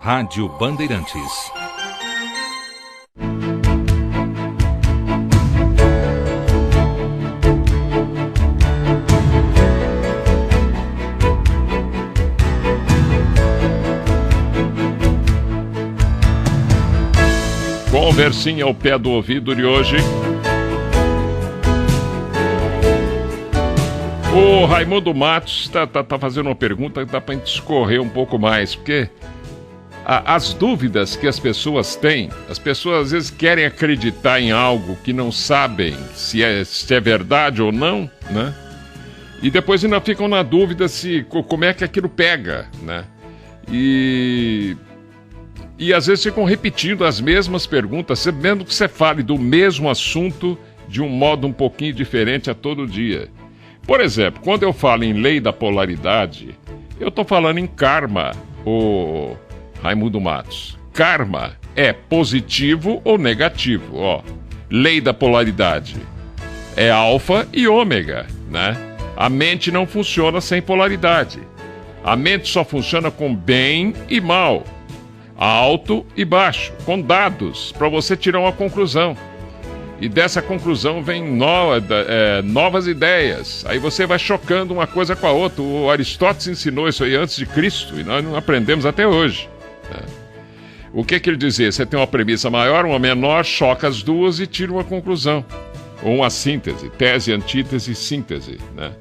Rádio Bandeirantes. Conversinha ao pé do ouvido de hoje. O Raimundo Matos tá fazendo uma pergunta que dá pra gente discorrer um pouco mais, porque as dúvidas que as pessoas têm, as pessoas às vezes querem acreditar em algo que não sabem se é verdade ou não, né? E depois ainda ficam na dúvida como é que aquilo pega, né? E às vezes ficam repetindo as mesmas perguntas, mesmo que você fale do mesmo assunto de um modo um pouquinho diferente a todo dia. Por exemplo, quando eu falo em lei da polaridade, eu estou falando em karma, o Raimundo Matos. Karma é positivo ou negativo, ó. Lei da polaridade é alfa e ômega, né? A mente não funciona sem polaridade. A mente só funciona com bem e mal, alto e baixo, com dados, para você tirar uma conclusão. E dessa conclusão vem novas ideias. Aí você vai chocando uma coisa com a outra. O Aristóteles ensinou isso aí antes de Cristo e nós não aprendemos até hoje, né? O que ele dizia? Você tem uma premissa maior, uma menor, choca as duas e tira uma conclusão. Ou uma síntese, tese, antítese, síntese, né?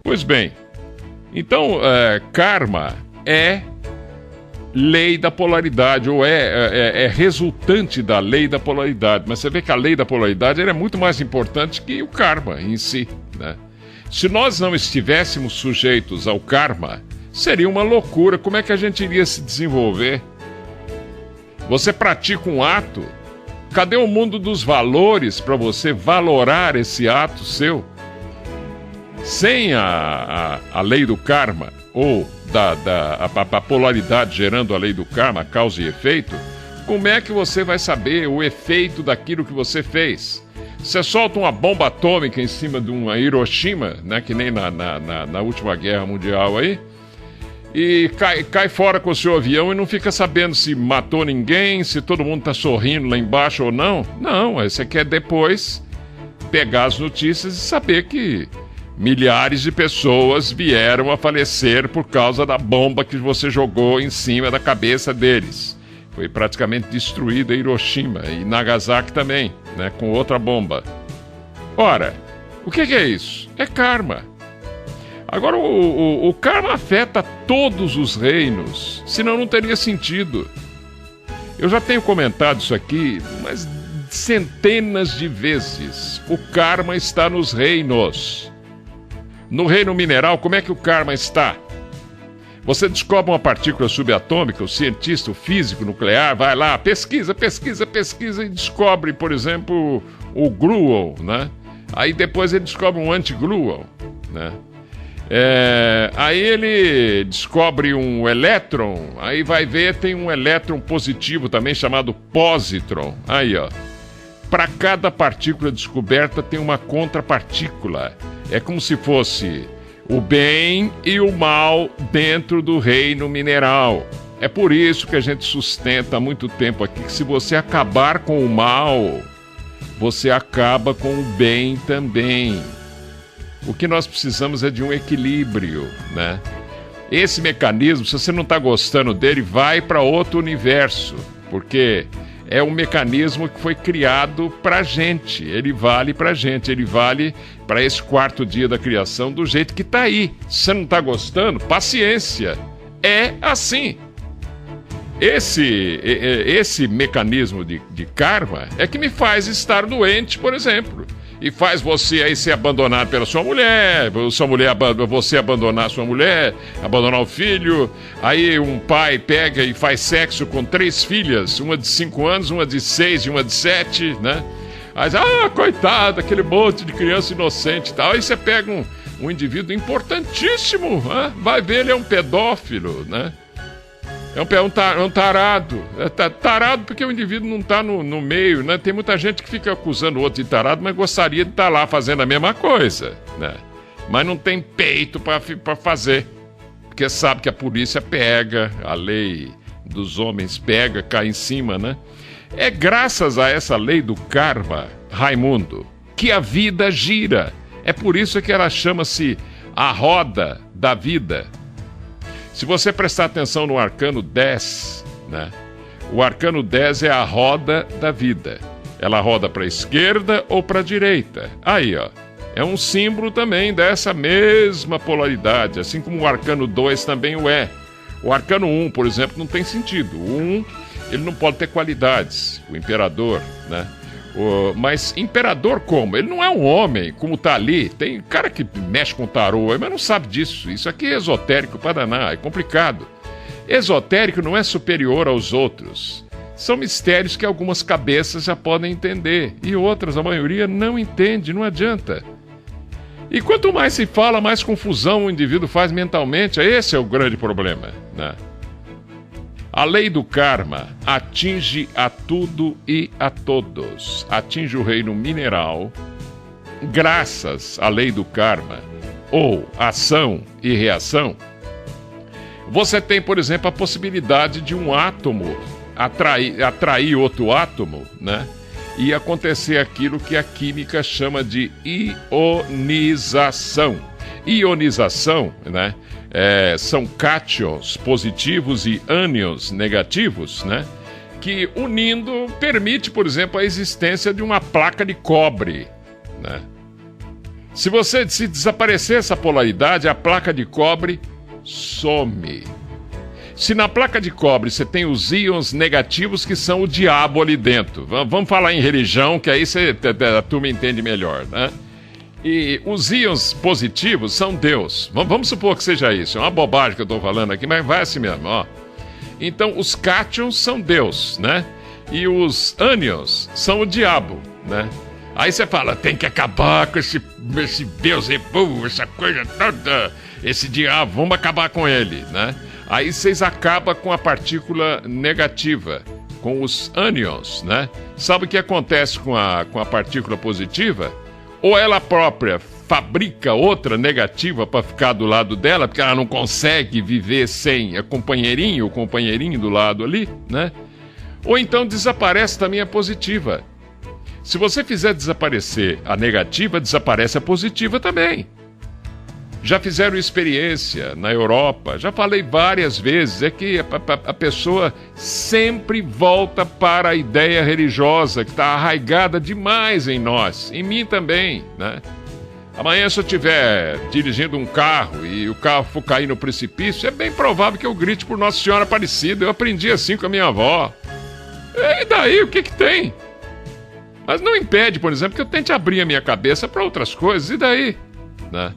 Pois bem, então karma é lei da polaridade, ou é resultante da lei da polaridade. Mas você vê que a lei da polaridade é muito mais importante que o karma em si, né? Se nós não estivéssemos sujeitos ao karma, seria uma loucura. Como é que a gente iria se desenvolver? Você pratica um ato, cadê o mundo dos valores para você valorar esse ato seu? Sem a lei do karma, ou a polaridade gerando a lei do karma, causa e efeito, como é que você vai saber o efeito daquilo que você fez? Você solta uma bomba atômica em cima de uma Hiroshima, né, que nem na última guerra mundial aí, e cai fora com o seu avião e não fica sabendo se matou ninguém, se todo mundo está sorrindo lá embaixo ou não. Não, você quer depois pegar as notícias e saber que milhares de pessoas vieram a falecer por causa da bomba que você jogou em cima da cabeça deles. Foi praticamente destruída Hiroshima e Nagasaki também, né, com outra bomba. Ora, o que é isso? É karma. Agora, o karma afeta todos os reinos, senão não teria sentido. Eu já tenho comentado isso aqui, mas centenas de vezes. O karma está nos reinos. No reino mineral, como é que o karma está? Você descobre uma partícula subatômica, o cientista, o físico nuclear, vai lá, pesquisa e descobre, por exemplo, o gluon, né? Aí depois ele descobre um antigluon, né? Aí ele descobre um elétron, aí vai ver, tem um elétron positivo também chamado positron. Aí, ó. Para cada partícula descoberta tem uma contrapartícula. É como se fosse o bem e o mal dentro do reino mineral. É por isso que a gente sustenta há muito tempo aqui que se você acabar com o mal, você acaba com o bem também. O que nós precisamos é de um equilíbrio, né? Esse mecanismo, se você não está gostando dele, vai para outro universo, porque é um mecanismo que foi criado pra gente. Ele vale pra gente, ele vale para esse quarto dia da criação do jeito que tá aí. Se você não tá gostando, paciência. É assim. Esse mecanismo de karma é que me faz estar doente, por exemplo. E faz você aí ser abandonado pela sua mulher, você abandonar a sua mulher, abandonar o filho. Aí um pai pega e faz sexo com 3 filhas, uma de 5 anos, uma de 6 e uma de 7, né? Aí, coitado, aquele monte de criança inocente e tal. Aí você pega um indivíduo importantíssimo, né? Vai ver, ele é um pedófilo, né? É um tarado. Tarado porque o indivíduo não está no meio, né? Tem muita gente que fica acusando o outro de tarado, mas gostaria de estar lá fazendo a mesma coisa, né? Mas não tem peito para fazer. porque sabe que a polícia pega, a lei dos homens pega, cai em cima, né? É graças a essa lei do karma, Raimundo, que a vida gira. É por isso que ela chama-se a roda da vida. Se você prestar atenção no arcano 10, né? O arcano 10 é a roda da vida. Ela roda para a esquerda ou para a direita. Aí, ó. É um símbolo também dessa mesma polaridade, assim como o arcano 2 também o é. O arcano 1, por exemplo, não tem sentido. O 1, ele não pode ter qualidades. O imperador, né? Mas imperador como? Ele não é um homem, como tá ali. Tem cara que mexe com tarô, mas não sabe disso. Isso aqui é esotérico para danar, é complicado. Esotérico não é superior aos outros. São mistérios que algumas cabeças já podem entender e outras, a maioria, não entende, não adianta. E quanto mais se fala, mais confusão o indivíduo faz mentalmente. Esse é o grande problema, né? A lei do karma atinge a tudo e a todos. Atinge o reino mineral, graças à lei do karma, ou ação e reação. Você tem, por exemplo, a possibilidade de um átomo atrair outro átomo, né? E acontecer aquilo que a química chama de ionização. Ionização, né? São cátions positivos e ânions negativos, né? Que unindo permite, por exemplo, a existência de uma placa de cobre, né? Se desaparecer essa polaridade, a placa de cobre some. Se na placa de cobre você tem os íons negativos, que são o diabo ali dentro. Vamos falar em religião, que aí a turma entende melhor, né? E os íons positivos são Deus. Vamos supor que seja isso. É uma bobagem que eu estou falando aqui, mas vai assim mesmo, ó. Então, os cátions são Deus, né? E os ânions são o diabo, né? Aí você fala, tem que acabar com esse Beelzebub, essa coisa toda, esse diabo, vamos acabar com ele, né? Aí vocês acabam com a partícula negativa, com os ânions, né? Sabe o que acontece com a partícula positiva? Ou ela própria fabrica outra negativa para ficar do lado dela, porque ela não consegue viver sem o companheirinho do lado ali, né? Ou então desaparece também a positiva. Se você fizer desaparecer a negativa, desaparece a positiva também. Já fizeram experiência na Europa, já falei várias vezes, é que a pessoa sempre volta para a ideia religiosa que está arraigada demais em nós, em mim também, né? Amanhã, se eu estiver dirigindo um carro e o carro for cair no precipício, é bem provável que eu grite por Nossa Senhora Aparecida. Eu aprendi assim com a minha avó. E daí, o que tem? Mas não impede, por exemplo, que eu tente abrir a minha cabeça para outras coisas, e daí? Né?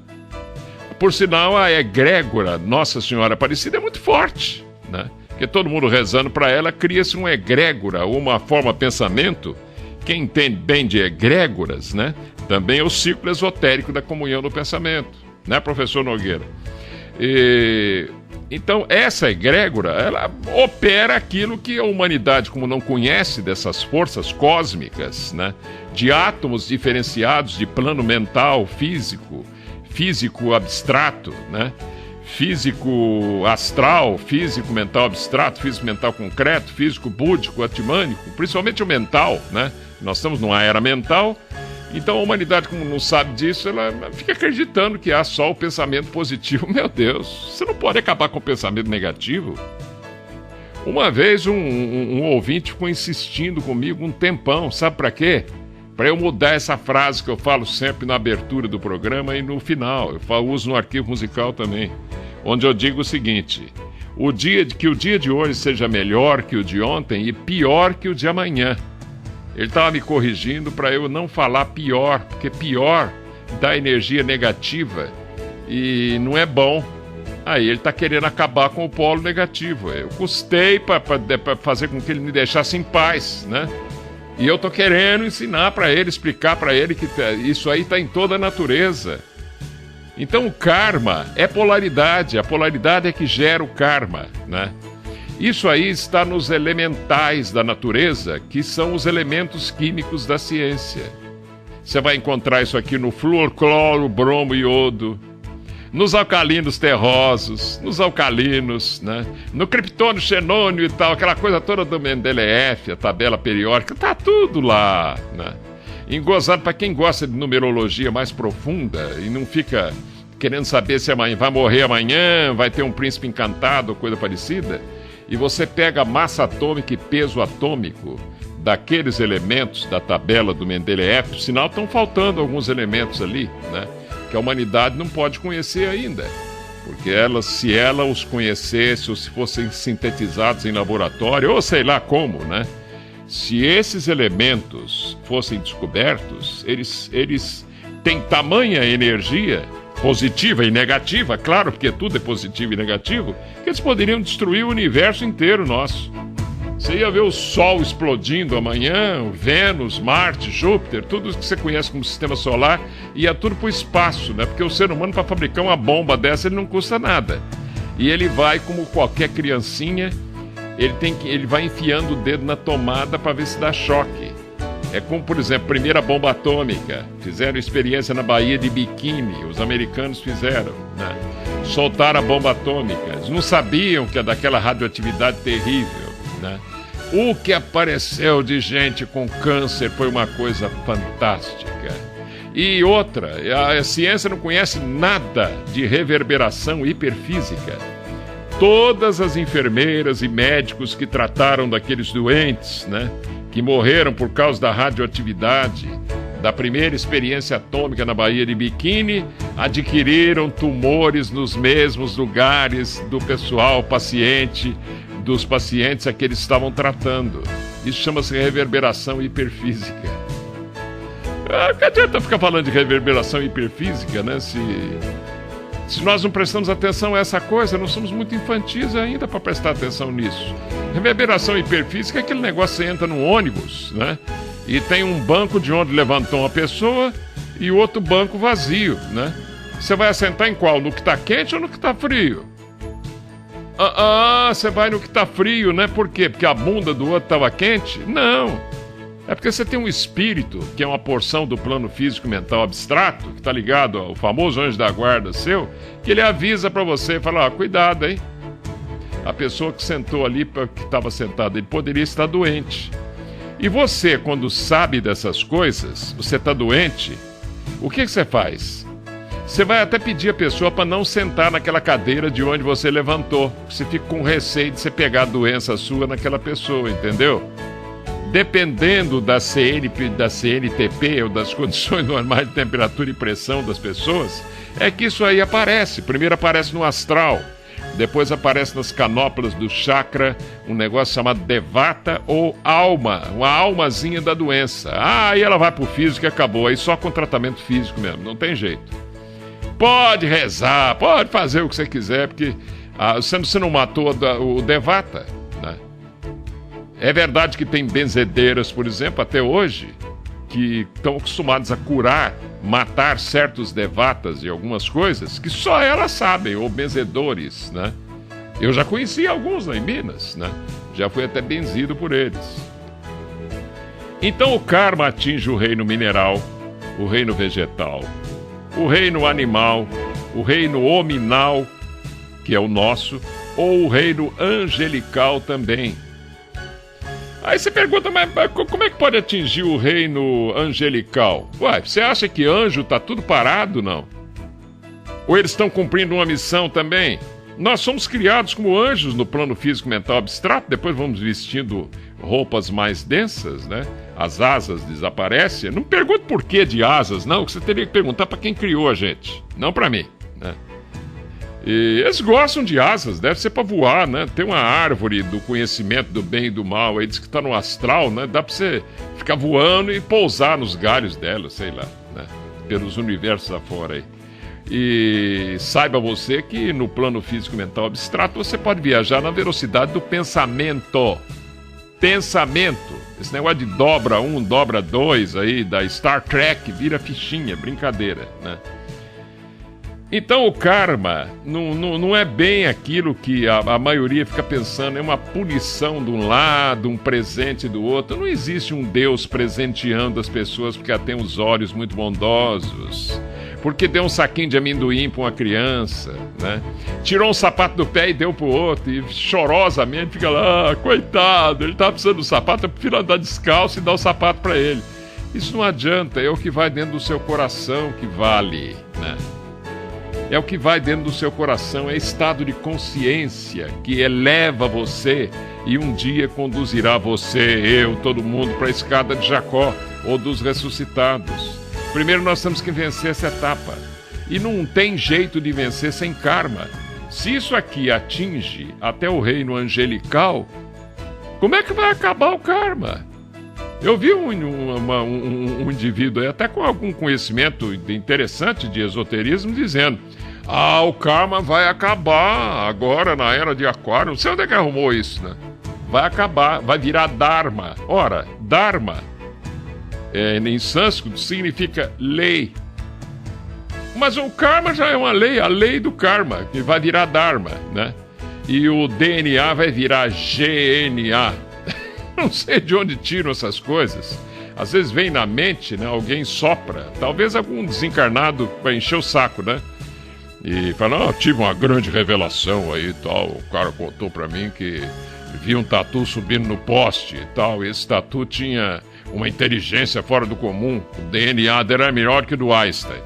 Por sinal, a egrégora Nossa Senhora Aparecida é muito forte, né? Porque todo mundo rezando para ela, cria-se uma egrégora, uma forma de pensamento. Quem entende bem de egrégoras, né? Também é o círculo esotérico da comunhão do pensamento, né, professor Nogueira? Então, essa egrégora, ela opera aquilo que a humanidade, como não conhece dessas forças cósmicas, né? De átomos diferenciados de plano mental, físico abstrato, né? Físico astral, físico mental abstrato, físico mental concreto, físico búdico, atmânico, principalmente o mental, né? Nós estamos numa era mental, então a humanidade, como não sabe disso, ela fica acreditando que há só o pensamento positivo. Meu Deus, você não pode acabar com o pensamento negativo? Uma vez um ouvinte ficou insistindo comigo um tempão, sabe para quê? Para eu mudar essa frase que eu falo sempre na abertura do programa e no final. Eu uso no arquivo musical também, onde eu digo o seguinte: que o dia de hoje seja melhor que o de ontem e pior que o de amanhã. Ele estava me corrigindo para eu não falar pior, porque pior dá energia negativa e não é bom. Aí ele está querendo acabar com o polo negativo. Eu custei para fazer com que ele me deixasse em paz, né? E eu tô querendo ensinar para ele, explicar para ele que isso aí está em toda a natureza. Então o karma é polaridade, a polaridade é que gera o karma, né? Isso aí está nos elementais da natureza, que são os elementos químicos da ciência. Você vai encontrar isso aqui no flúor, cloro, bromo e iodo, nos alcalinos terrosos, nos alcalinos, né? No criptônio, xenônio e tal, aquela coisa toda do Mendeleev, a tabela periódica, tá tudo lá, né? Engozado para quem gosta de numerologia mais profunda e não fica querendo saber se amanhã vai morrer amanhã, vai ter um príncipe encantado ou coisa parecida, e você pega a massa atômica e peso atômico daqueles elementos da tabela do Mendeleev, por sinal estão faltando alguns elementos ali, né? Que a humanidade não pode conhecer ainda, porque se ela os conhecesse ou se fossem sintetizados em laboratório, ou sei lá como, né? Se esses elementos fossem descobertos, eles têm tamanha energia positiva e negativa, claro, porque tudo é positivo e negativo, que eles poderiam destruir o universo inteiro nosso. Você ia ver o Sol explodindo amanhã, Vênus, Marte, Júpiter, tudo que você conhece como sistema solar, ia tudo para o espaço, né? Porque o ser humano, para fabricar uma bomba dessa, ele não custa nada. E ele vai, como qualquer criancinha, ele vai enfiando o dedo na tomada para ver se dá choque. É como, por exemplo, a primeira bomba atômica. Fizeram experiência na Baía de Bikini, os americanos fizeram, né? Soltaram a bomba atômica. Eles não sabiam que é daquela radioatividade terrível, né? O que apareceu de gente com câncer foi uma coisa fantástica. E outra, a ciência não conhece nada de reverberação hiperfísica. Todas as enfermeiras e médicos que trataram daqueles doentes, né, que morreram por causa da radioatividade da primeira experiência atômica na Baía de Bikini, adquiriram tumores nos mesmos lugares do pessoal paciente, dos pacientes a que eles estavam tratando. Isso chama-se reverberação hiperfísica. Que adianta ficar falando de reverberação hiperfísica, né? Se nós não prestamos atenção a essa coisa, nós somos muito infantis ainda para prestar atenção nisso. Reverberação hiperfísica é aquele negócio que você entra num ônibus, né? E tem um banco de onde levantou uma pessoa e outro banco vazio, né? Você vai assentar em qual? No que está quente ou no que está frio? Você vai no que está frio, né? Por quê? Porque a bunda do outro estava quente? Não. É porque você tem um espírito, que é uma porção do plano físico mental abstrato, que está ligado ao famoso anjo da guarda seu, que ele avisa para você, fala, cuidado, hein? A pessoa que sentou ali, que estava sentada, ele poderia estar doente. E você, quando sabe dessas coisas, você está doente, o que você faz? Você vai até pedir a pessoa para não sentar naquela cadeira de onde você levantou. Você fica com receio de você pegar a doença sua naquela pessoa, entendeu? Dependendo da CNTP ou das condições normais de temperatura e pressão das pessoas, é que isso aí aparece. Primeiro aparece no astral, depois aparece nas canópilas do chakra, um negócio chamado devata ou alma, uma almazinha da doença. Aí ela vai pro físico e acabou, aí só com tratamento físico mesmo, não tem jeito. Pode rezar, pode fazer o que você quiser, porque você não matou o devata, né? É verdade que tem benzedeiras, por exemplo, até hoje, que estão acostumadas a curar, matar certos devatas e algumas coisas que só elas sabem, ou benzedores, né? Eu já conheci alguns lá em Minas, né? Já fui até benzido por eles. Então o karma atinge o reino mineral, o reino vegetal, o reino animal, o reino hominal, que é o nosso, ou o reino angelical também. Aí você pergunta, mas como é que pode atingir o reino angelical? Ué, você acha que anjo tá tudo parado, não? Ou eles estão cumprindo uma missão também? Nós somos criados como anjos no plano físico mental abstrato, depois vamos vestindo roupas mais densas, né? As asas desaparecem. Não pergunte por que de asas, não, que você teria que perguntar para quem criou a gente, não para mim, né? E eles gostam de asas, deve ser para voar, né? Tem uma árvore do conhecimento do bem e do mal, aí diz que está no astral, né? Dá para você ficar voando e pousar nos galhos dela, sei lá, né? Pelos universos afora aí. E saiba você que no plano físico mental abstrato você pode viajar na velocidade do pensamento. Pensamento. Esse negócio de dobra 1, dobra 2 aí da Star Trek vira fichinha, brincadeira, né? Então o karma não é bem aquilo que a maioria fica pensando, é uma punição de um lado, um presente do outro. Não existe um Deus presenteando as pessoas porque ela tem os olhos muito bondosos, porque deu um saquinho de amendoim para uma criança, né? Tirou um sapato do pé e deu pro outro, e chorosamente fica lá, coitado, ele tá precisando do sapato, eu prefiro andar descalço e dar o sapato para ele. Isso não adianta, é o que vai dentro do seu coração que vale, né? É o que vai dentro do seu coração, é estado de consciência que eleva você e um dia conduzirá você, eu, todo mundo para a escada de Jacó ou dos ressuscitados. Primeiro nós temos que vencer essa etapa. E não tem jeito de vencer sem karma. Se isso aqui atinge até o reino angelical, como é que vai acabar o karma? Eu vi um indivíduo aí, até com algum conhecimento interessante de esoterismo, dizendo: o karma vai acabar agora na era de Aquário. Não sei onde é que arrumou isso, né? Vai acabar, vai virar Dharma. Ora, Dharma, em sânscrito, significa lei. Mas o karma já é uma lei, a lei do karma, que vai virar Dharma, né? E o DNA vai virar GNA. Não sei de onde tiram essas coisas. Às vezes vem na mente, né? Alguém sopra. Talvez algum desencarnado para encher o saco, né? E fala, tive uma grande revelação aí e tal. O cara contou pra mim que viu um tatu subindo no poste e tal. E esse tatu tinha uma inteligência fora do comum. O DNA dele era melhor que o do Einstein.